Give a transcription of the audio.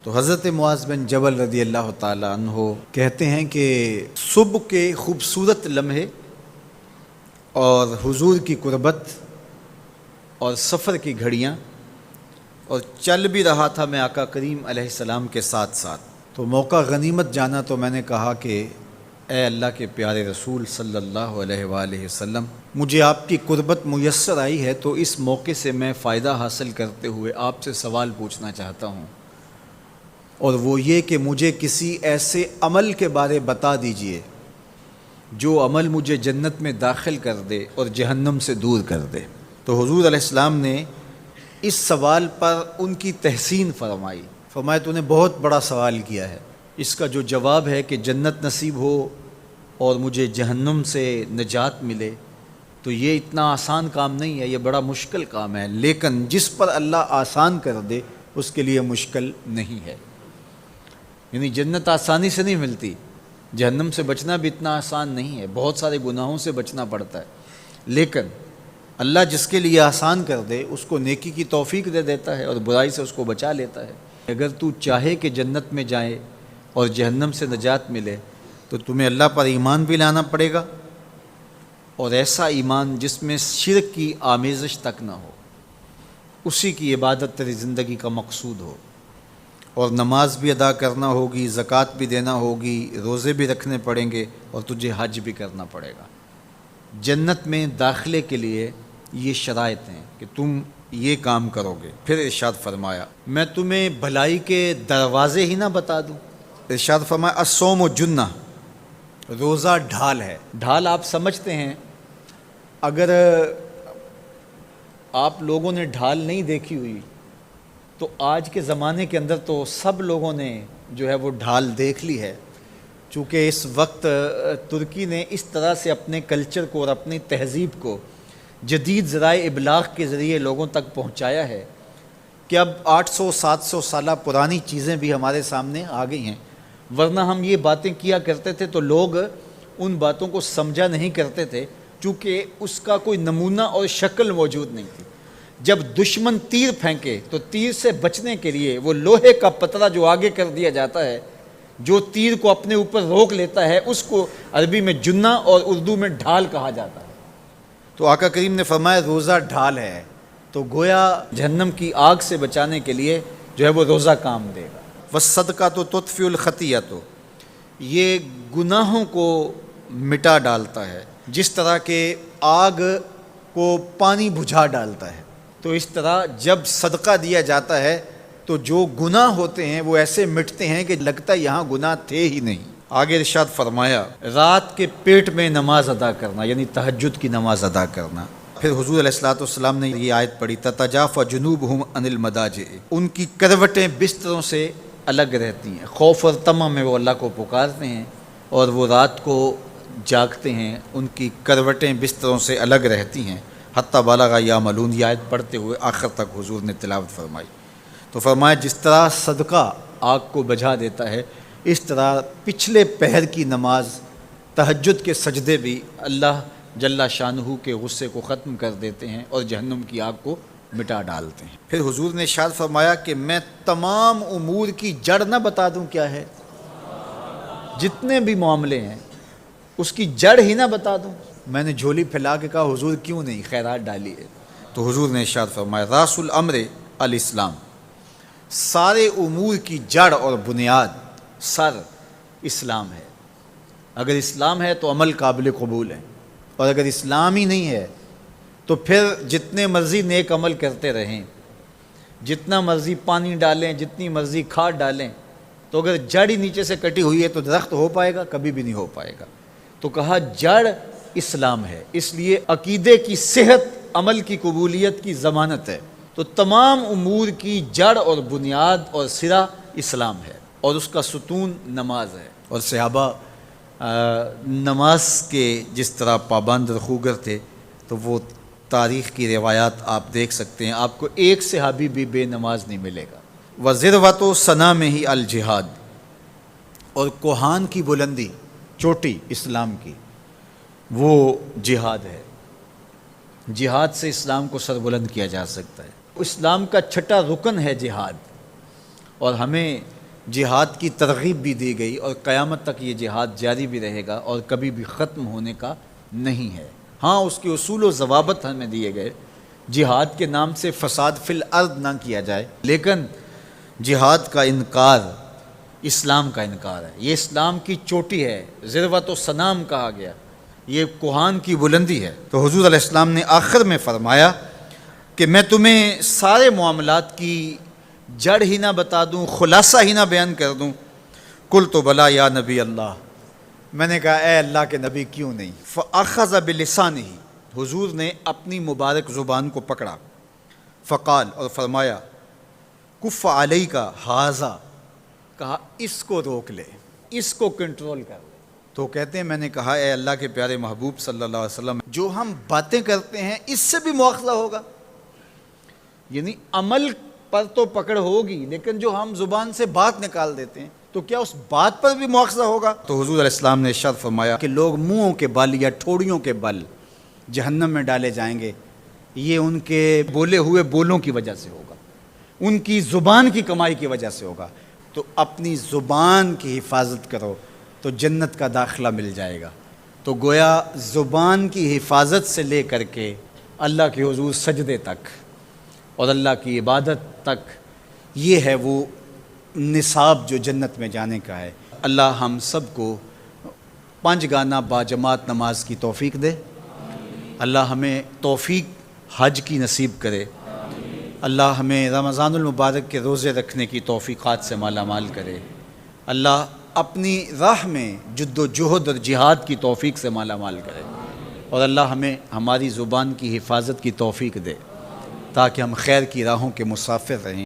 تو حضرت معاذ بن جبل رضی اللہ تعالیٰ عنہ کہتے ہیں کہ صبح کے خوبصورت لمحے اور حضور کی قربت اور سفر کی گھڑیاں، اور چل بھی رہا تھا میں آقا کریم علیہ السلام کے ساتھ ساتھ، تو موقع غنیمت جانا تو میں نے کہا کہ اے اللہ کے پیارے رسول صلی اللہ علیہ وآلہ وسلم، مجھے آپ کی قربت میسر آئی ہے تو اس موقع سے میں فائدہ حاصل کرتے ہوئے آپ سے سوال پوچھنا چاہتا ہوں، اور وہ یہ کہ مجھے کسی ایسے عمل کے بارے بتا دیجئے جو عمل مجھے جنت میں داخل کر دے اور جہنم سے دور کر دے۔ تو حضور علیہ السلام نے اس سوال پر ان کی تحسین فرمایا تو نے بہت بڑا سوال کیا ہے، اس کا جو جواب ہے کہ جنت نصیب ہو اور مجھے جہنم سے نجات ملے، تو یہ اتنا آسان کام نہیں ہے، یہ بڑا مشکل کام ہے، لیکن جس پر اللہ آسان کر دے اس کے لیے مشکل نہیں ہے۔ یعنی جنت آسانی سے نہیں ملتی، جہنم سے بچنا بھی اتنا آسان نہیں ہے، بہت سارے گناہوں سے بچنا پڑتا ہے، لیکن اللہ جس کے لیے آسان کر دے اس کو نیکی کی توفیق دے دیتا ہے اور برائی سے اس کو بچا لیتا ہے۔ اگر تو چاہے کہ جنت میں جائے اور جہنم سے نجات ملے تو تمہیں اللہ پر ایمان بھی لانا پڑے گا، اور ایسا ایمان جس میں شرک کی آمیزش تک نہ ہو، اسی کی عبادت تیری زندگی کا مقصود ہو، اور نماز بھی ادا کرنا ہوگی، زکوٰۃ بھی دینا ہوگی، روزے بھی رکھنے پڑیں گے، اور تجھے حج بھی کرنا پڑے گا۔ جنت میں داخلے کے لیے یہ شرائط ہیں کہ تم یہ کام کرو گے۔ پھر ارشاد فرمایا میں تمہیں بھلائی کے دروازے ہی نہ بتا دوں۔ ارشاد فرمایا الصوم جنہ، روزہ ڈھال ہے۔ ڈھال آپ سمجھتے ہیں، اگر آپ لوگوں نے ڈھال نہیں دیکھی ہوئی تو آج کے زمانے کے اندر تو سب لوگوں نے جو ہے وہ ڈھال دیکھ لی ہے، چونکہ اس وقت ترکی نے اس طرح سے اپنے کلچر کو اور اپنی تہذیب کو جدید ذرائع ابلاغ کے ذریعے لوگوں تک پہنچایا ہے کہ اب 800-700 سالہ پرانی چیزیں بھی ہمارے سامنے آ گئی ہیں، ورنہ ہم یہ باتیں کیا کرتے تھے تو لوگ ان باتوں کو سمجھا نہیں کرتے تھے، چونکہ اس کا کوئی نمونہ اور شکل موجود نہیں تھی۔ جب دشمن تیر پھینکے تو تیر سے بچنے کے لیے وہ لوہے کا پترا جو آگے کر دیا جاتا ہے، جو تیر کو اپنے اوپر روک لیتا ہے، اس کو عربی میں جنہ اور اردو میں ڈھال کہا جاتا ہے۔ تو آقا کریم نے فرمایا روزہ ڈھال ہے، تو گویا جہنم کی آگ سے بچانے کے لیے جو ہے وہ روزہ کام دے گا۔ والصدقۃ تطفئ الخطیۃ، یہ گناہوں کو مٹا ڈالتا ہے، جس طرح کہ آگ کو پانی بجھا ڈالتا ہے، تو اس طرح جب صدقہ دیا جاتا ہے تو جو گناہ ہوتے ہیں وہ ایسے مٹتے ہیں کہ لگتا ہے یہاں گناہ تھے ہی نہیں۔ آگے ارشاد فرمایا رات کے پیٹ میں نماز ادا کرنا، یعنی تہجد کی نماز ادا کرنا۔ پھر حضور علیہ الصلوۃ والسلام نے یہ آیت پڑھی تتجافی جنوبہم عن المضاجع، ان کی کروٹیں بستروں سے الگ رہتی ہیں، خوف اور طمع میں وہ اللہ کو پکارتے ہیں اور وہ رات کو جاگتے ہیں، ان کی کروٹیں بستروں سے الگ رہتی ہیں، حتی بلغ یعملون، یہ آیت پڑھتے ہوئے آخر تک حضور نے تلاوت فرمائی۔ تو فرمایا جس طرح صدقہ آگ کو بجھا دیتا ہے، اس طرح پچھلے پہر کی نماز، تہجد کے سجدے بھی اللہ جل شانہ کے غصے کو ختم کر دیتے ہیں اور جہنم کی آگ کو مٹا ڈالتے ہیں۔ پھر حضور نے ارشاد فرمایا کہ میں تمام امور کی جڑ نہ بتا دوں کیا ہے، جتنے بھی معاملے ہیں اس کی جڑ ہی نہ بتا دوں۔ میں نے جھولی پھیلا کے کہا حضور کیوں نہیں، خیرات ڈالی ہے، تو حضور نے ارشاد فرمایا راس الامر الاسلام، سارے امور کی جڑ اور بنیاد، سر اسلام ہے۔ اگر اسلام ہے تو عمل قابل قبول ہے، اور اگر اسلام ہی نہیں ہے تو پھر جتنے مرضی نیک عمل کرتے رہیں، جتنا مرضی پانی ڈالیں، جتنی مرضی کھاد ڈالیں، تو اگر جڑ ہی نیچے سے کٹی ہوئی ہے تو درخت ہو پائے گا؟ کبھی بھی نہیں ہو پائے گا۔ تو کہا جڑ اسلام ہے، اس لیے عقیدے کی صحت عمل کی قبولیت کی ضمانت ہے۔ تو تمام امور کی جڑ اور بنیاد اور سرا اسلام ہے، اور اس کا ستون نماز ہے۔ اور صحابہ نماز کے جس طرح پابند رخوگر تھے، تو وہ تاریخ کی روایات آپ دیکھ سکتے ہیں، آپ کو ایک صحابی بھی بے نماز نہیں ملے گا۔ وَذِرْوَةُ صَنَامِهِ الجہاد، اور کوہان کی بلندی، چوٹی اسلام کی، وہ جہاد ہے۔ جہاد سے اسلام کو سر بلند کیا جا سکتا ہے۔ اسلام کا چھٹا رکن ہے جہاد، اور ہمیں جہاد کی ترغیب بھی دی گئی اور قیامت تک یہ جہاد جاری بھی رہے گا اور کبھی بھی ختم ہونے کا نہیں ہے۔ ہاں اس کے اصول و ضوابط ہمیں دیے گئے، جہاد کے نام سے فساد فی الارض نہ کیا جائے، لیکن جہاد کا انکار اسلام کا انکار ہے۔ یہ اسلام کی چوٹی ہے، ذروۃ و سنام کہا گیا، یہ کوہان کی بلندی ہے۔ تو حضور علیہ السلام نے آخر میں فرمایا کہ میں تمہیں سارے معاملات کی جڑ ہی نہ بتا دوں، خلاصہ ہی نہ بیان کر دوں؟ قلت بلا یا نبی اللہ، میں نے کہا اے اللہ کے نبی کیوں نہیں؟ فاخذ بلسانہ، حضور نے اپنی مبارک زبان کو پکڑا، فقال، اور فرمایا، کف علیک ھذا، کہا اس کو روک لے، اس کو کنٹرول کر لے۔ تو کہتے ہیں میں نے کہا اے اللہ کے پیارے محبوب صلی اللہ علیہ وسلم، جو ہم باتیں کرتے ہیں اس سے بھی مواخذہ ہوگا؟ یعنی عمل پر تو پکڑ ہوگی، لیکن جو ہم زبان سے بات نکال دیتے ہیں تو کیا اس بات پر بھی مواخذہ ہوگا؟ تو حضور علیہ السلام نے ارشاد فرمایا کہ لوگ منہوں کے بل یا ٹھوڑیوں کے بل جہنم میں ڈالے جائیں گے، یہ ان کے بولے ہوئے بولوں کی وجہ سے ہوگا، ان کی زبان کی کمائی کی وجہ سے ہوگا۔ تو اپنی زبان کی حفاظت کرو تو جنت کا داخلہ مل جائے گا۔ تو گویا زبان کی حفاظت سے لے کر کے اللہ کے حضور سجدے تک اور اللہ کی عبادت تک، یہ ہے وہ نصاب جو جنت میں جانے کا ہے۔ اللہ ہم سب کو 5 گانا باجماعت نماز کی توفیق دے، اللہ ہمیں توفیق حج کی نصیب کرے، اللہ ہمیں رمضان المبارک کے روزے رکھنے کی توفیقات سے مالا مال کرے، اللہ اپنی راہ میں جد و جہد اور جہاد کی توفیق سے مالا مال کرے، اور اللہ ہمیں ہماری زبان کی حفاظت کی توفیق دے تاکہ ہم خیر کی راہوں کے مسافر رہیں۔